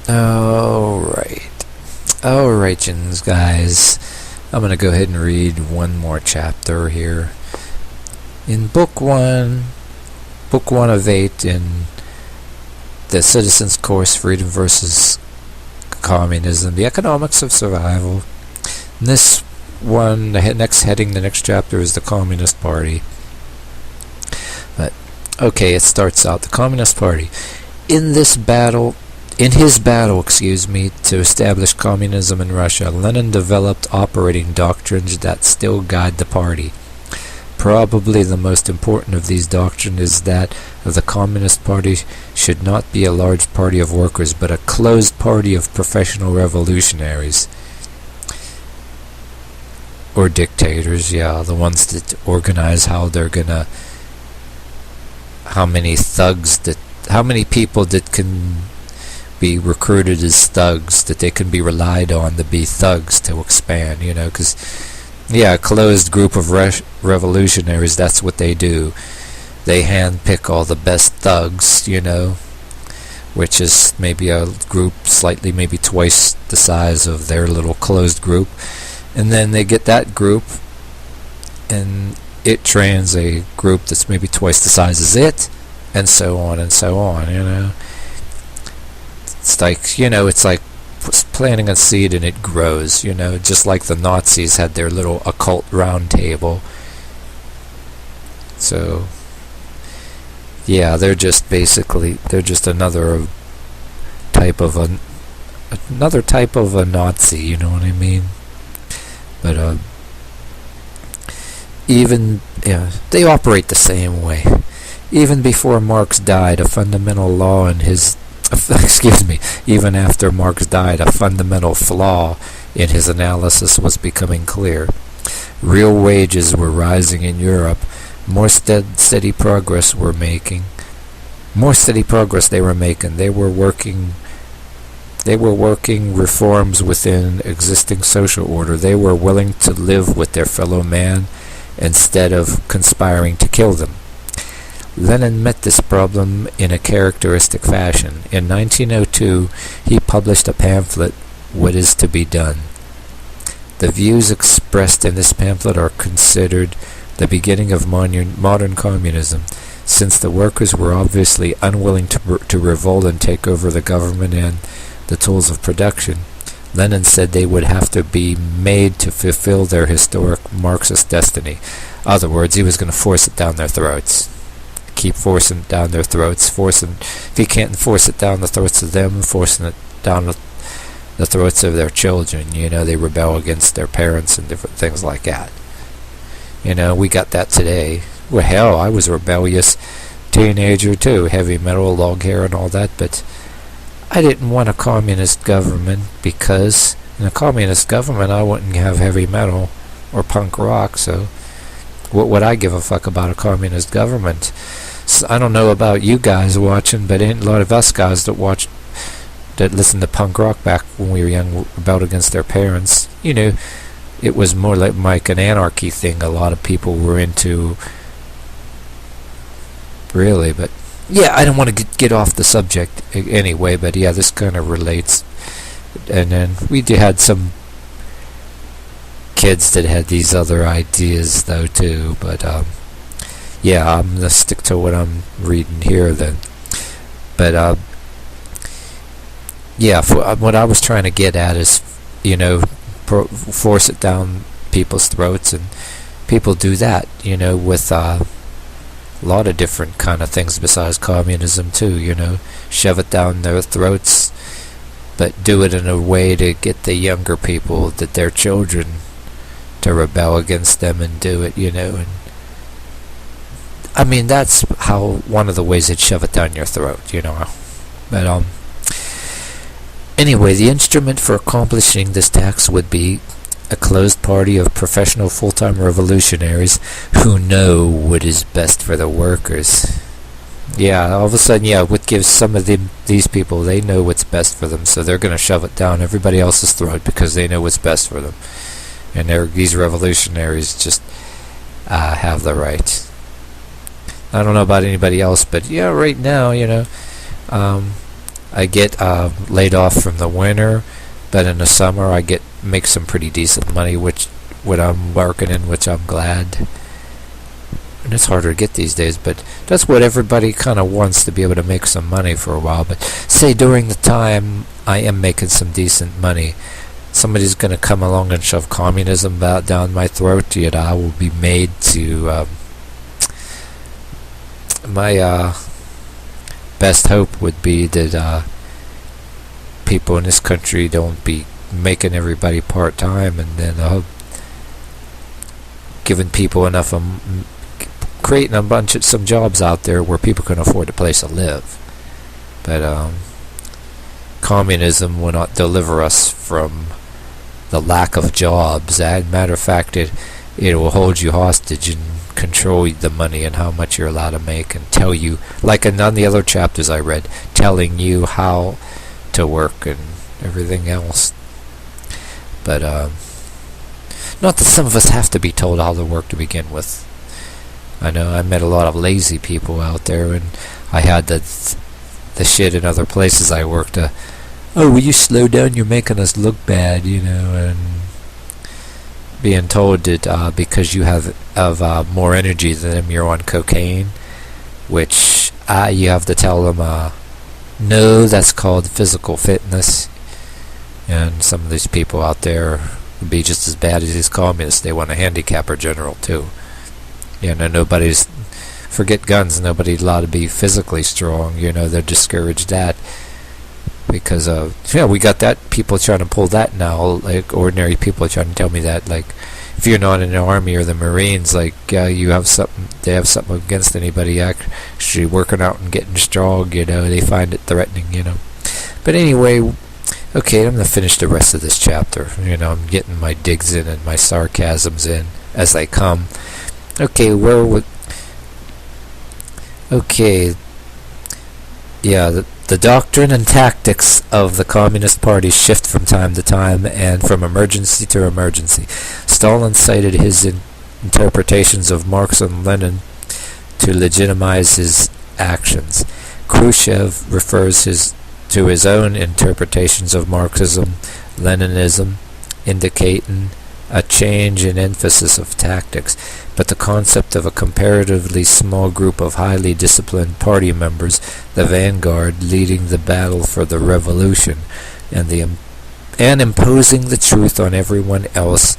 Alright. Alright, guys. I'm going to go ahead and read one more chapter here. In Book 1 of 8 in the Citizens Course, Freedom versus Communism, the Economics of Survival. And this one, the next heading, the next chapter is the Communist Party. But, okay, it starts out, the Communist Party. In his battle, to establish communism in Russia, Lenin developed operating doctrines that still guide the party. Probably the most important of these doctrines is that of the Communist Party should not be a large party of workers, but a closed party of professional revolutionaries. Or dictators, yeah, the ones that organize how they're gonna, how many people that can be recruited as thugs, that they can be relied on to be thugs to expand, because, yeah, a closed group of revolutionaries, that's what they do. They handpick all the best thugs, which is maybe a group slightly, maybe twice the size of their little closed group. And then they get that group, and it trains a group that's maybe twice the size as it, and so on and so on, It's like planting a seed and it grows, just like the Nazis had their little occult round table. So, yeah, they're just another type of a Nazi, you know what I mean? But they operate the same way. Even before Marx died, a fundamental law in his even after Marx died, a fundamental flaw in his analysis was becoming clear. Real wages were rising in Europe. More steady progress they were making. They were working reforms within existing social order. They were willing to live with their fellow man instead of conspiring to kill them. Lenin met this problem in a characteristic fashion. In 1902, he published a pamphlet, What is to be Done? The views expressed in this pamphlet are considered the beginning of modern communism, since the workers were obviously unwilling to revolt and take over the government and the tools of production. Lenin said they would have to be made to fulfill their historic Marxist destiny. In other words, he was going to force it down their throats. Keep forcing it down their throats. If he can't force it down the throats of them, forcing it down the throats of their children. They rebel against their parents and different things like that. We got that today. Well, hell, I was a rebellious teenager too, heavy metal, long hair and all that, but I didn't want a communist government, because in a communist government I wouldn't have heavy metal or punk rock, so what would I give a fuck about a communist government? So I don't know about you guys watching, but ain't a lot of us guys that listened to punk rock back when we were young, rebelled against their parents. It was more like an anarchy thing a lot of people were into, really. But yeah, I don't want to get off the subject anyway, but yeah, this kind of relates. And then we had some kids that had these other ideas though too, but yeah, I'm going to stick to what I'm reading here then. But yeah, what I was trying to get at is, force it down people's throats, and people do that, with a lot of different kind of things besides communism too, shove it down their throats, but do it in a way to get the younger people, that their children, to rebel against them and do it, and I mean, that's one of the ways they'd shove it down your throat, but anyway, the instrument for accomplishing this task would be a closed party of professional full-time revolutionaries who know what is best for the workers. Yeah, all of a sudden, yeah, what gives some of these people, they know what's best for them, so they're going to shove it down everybody else's throat because they know what's best for them. And these revolutionaries just have the right. I don't know about anybody else, but yeah, right now, I get laid off from the winter, but in the summer I make some pretty decent money, which what I'm working in, which I'm glad. And it's harder to get these days, but that's what everybody kind of wants, to be able to make some money for a while. But say during the time I am making some decent money, somebody's going to come along and shove communism down my throat, yet I will be made to... my best hope would be that people in this country don't be making everybody part-time, and then giving people enough creating some jobs out there where people can afford a place to live. But communism will not deliver us from the lack of jobs. As a matter of fact, it will hold you hostage and control the money and how much you're allowed to make, and tell you, like in none of the other chapters I read, telling you how to work and everything else. But not that some of us have to be told how to work to begin with. I know I met a lot of lazy people out there, and I had the shit in other places I worked. Oh, will you slow down? You're making us look bad, and being told that because you have more energy than them, you're on cocaine, which you have to tell them, no, that's called physical fitness. And some of these people out there would be just as bad as these communists. They want a handicapper general too. Nobody's, forget guns, nobody's allowed to be physically strong. They're discouraged that because we got that, people trying to pull that now. Like ordinary people are trying to tell me that, like, if you're not in the army or the Marines, like you have something, they have something against anybody actually working out and getting strong. They find it threatening. But anyway, okay, I'm gonna finish the rest of this chapter. I'm getting my digs in and my sarcasms in as they come. Okay, the doctrine and tactics of the Communist Party shift from time to time and from emergency to emergency. Stalin cited his interpretations of Marx and Lenin to legitimize his actions. Khrushchev refers to his own interpretations of Marxism, Leninism, indicating a change in emphasis of tactics, but the concept of a comparatively small group of highly disciplined party members, the vanguard, leading the battle for the revolution, and imposing the truth on everyone else,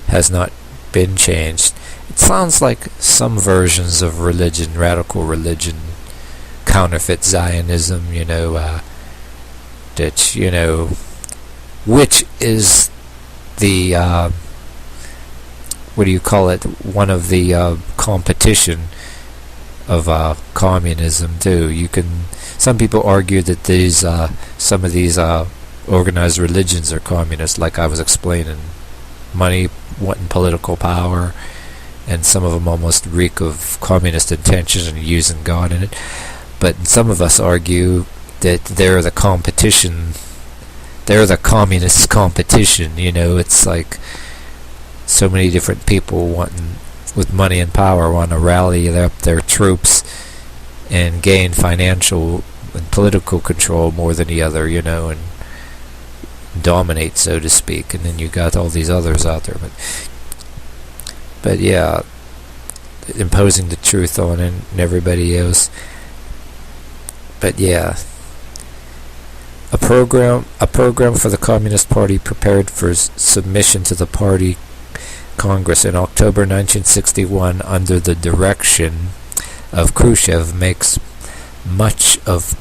has not been changed. It sounds like some versions of religion, radical religion, counterfeit Zionism, which is the one of the competition of communism too. Some people argue that some of these organized religions are communist, like I was explaining. Money, wanting political power, and some of them almost reek of communist intentions and using God in it. But some of us argue that they're the competition. They're the communist competition. It's like so many different people with money and power want to rally up their troops and gain financial and political control more than the other, and dominate, so to speak. And then you got all these others out there, but yeah, imposing the truth on and everybody else. But yeah, a program for the Communist Party prepared for submission to the party Congress in October 1961 under the direction of Khrushchev makes much of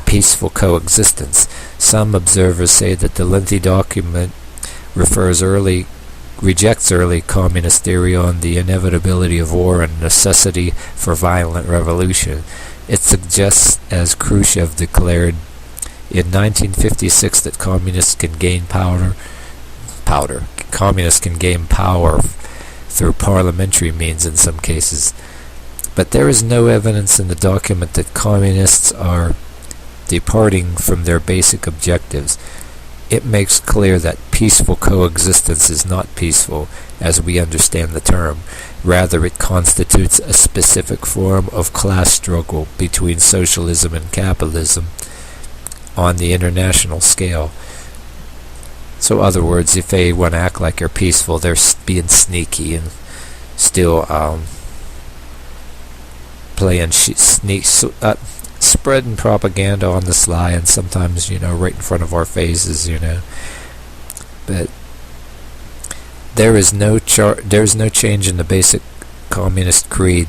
peaceful coexistence. Some observers say that the lengthy document rejects early communist theory on the inevitability of war and necessity for violent revolution. It suggests, as Khrushchev declared in 1956, that communists can gain power through parliamentary means in some cases. But there is no evidence in the document that communists are departing from their basic objectives. It makes clear that peaceful coexistence is not peaceful as we understand the term. Rather, it constitutes a specific form of class struggle between socialism and capitalism, on the international scale. So, in other words, if they want to act like they're peaceful, they're being sneaky and still playing spreading propaganda on the sly, and sometimes, right in front of our faces, But there's no change in the basic communist creed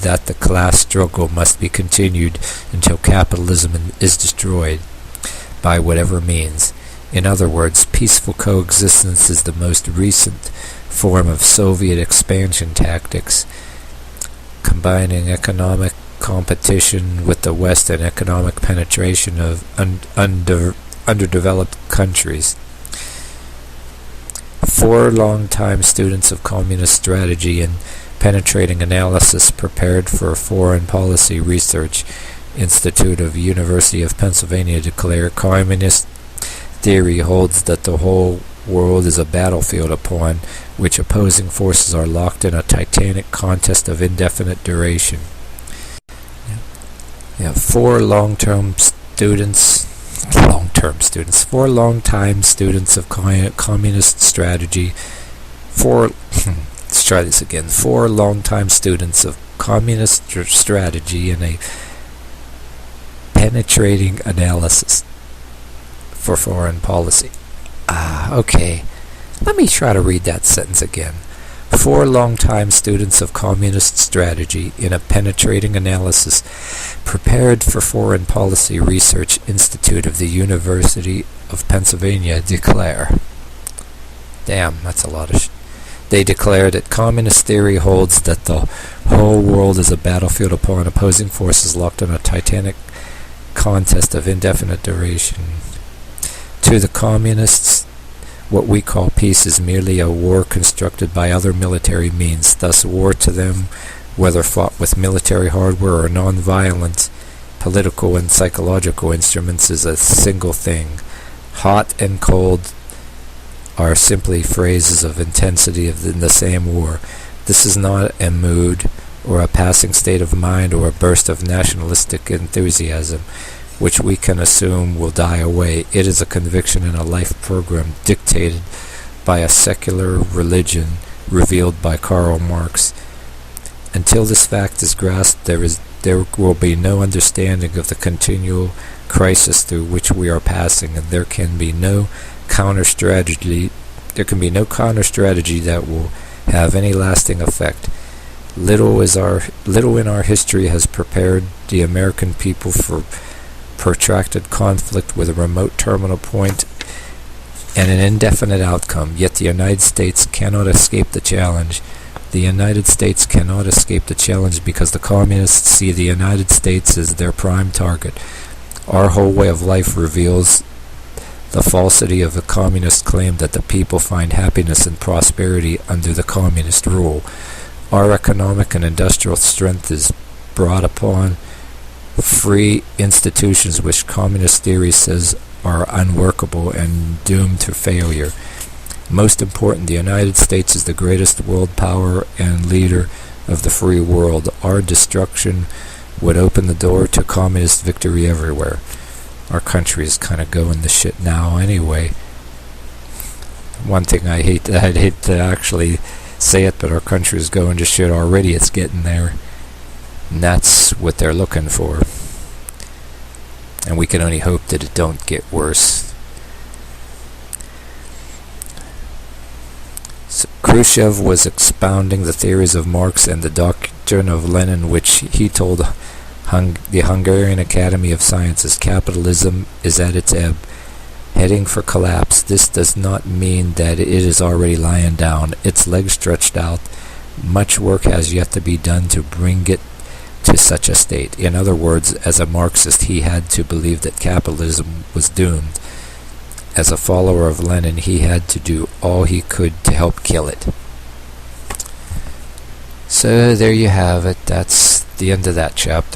that the class struggle must be continued until capitalism is destroyed by whatever means. In other words, peaceful coexistence is the most recent form of Soviet expansion tactics, combining economic competition with the West and economic penetration of underdeveloped countries. 4 long-time students of communist strategy and penetrating analysis prepared for Foreign Policy Research Institute of University of Pennsylvania declare communist theory holds that the whole world is a battlefield upon which opposing forces are locked in a titanic contest of indefinite duration. 4 long-time students of communist strategy. 4 long-time students of communist strategy in a penetrating analysis for foreign policy. Okay. Let me try to read that sentence again. 4 long-time students of communist strategy in a penetrating analysis prepared for Foreign Policy Research Institute of the University of Pennsylvania declare. Damn, that's a lot of They declare that communist theory holds that the whole world is a battlefield upon opposing forces locked in a titanic contest of indefinite duration. To the communists, what we call peace is merely a war constructed by other military means. Thus, war to them, whether fought with military hardware or non-violent political and psychological instruments, is a single thing. Hot and cold are simply phrases of intensity in the same war. This is not a mood or a passing state of mind or a burst of nationalistic enthusiasm, which we can assume will die away. It is a conviction and a life program dictated by a secular religion revealed by Karl Marx. Until this fact is grasped, there will be no understanding of the continual crisis through which we are passing, and there can be no counter-strategy that will have any lasting effect. Little in our history has prepared the American people for protracted conflict with a remote terminal point and an indefinite outcome, yet the United States cannot escape the challenge. The United States cannot escape the challenge because the communists see the United States as their prime target. Our whole way of life reveals the falsity of the communist claim that the people find happiness and prosperity under the communist rule. Our economic and industrial strength is brought upon free institutions which communist theory says are unworkable and doomed to failure. Most important, the United States is the greatest world power and leader of the free world. Our destruction would open the door to communist victory everywhere. Our country is kind of going to shit now anyway. One thing I'd hate to actually say it, but our country is going to shit already. It's getting there. And that's what they're looking for. And we can only hope that it don't get worse. So Khrushchev was expounding the theories of Marx and the doctrine of Lenin, which he told the Hungarian Academy of Sciences. Capitalism is at its ebb, heading for collapse. This does not mean that it is already lying down, its legs stretched out. Much work has yet to be done to bring it to such a state. In other words, as a Marxist, he had to believe that capitalism was doomed. As a follower of Lenin, he had to do all he could to help kill it. So there you have it. That's the end of that chapter.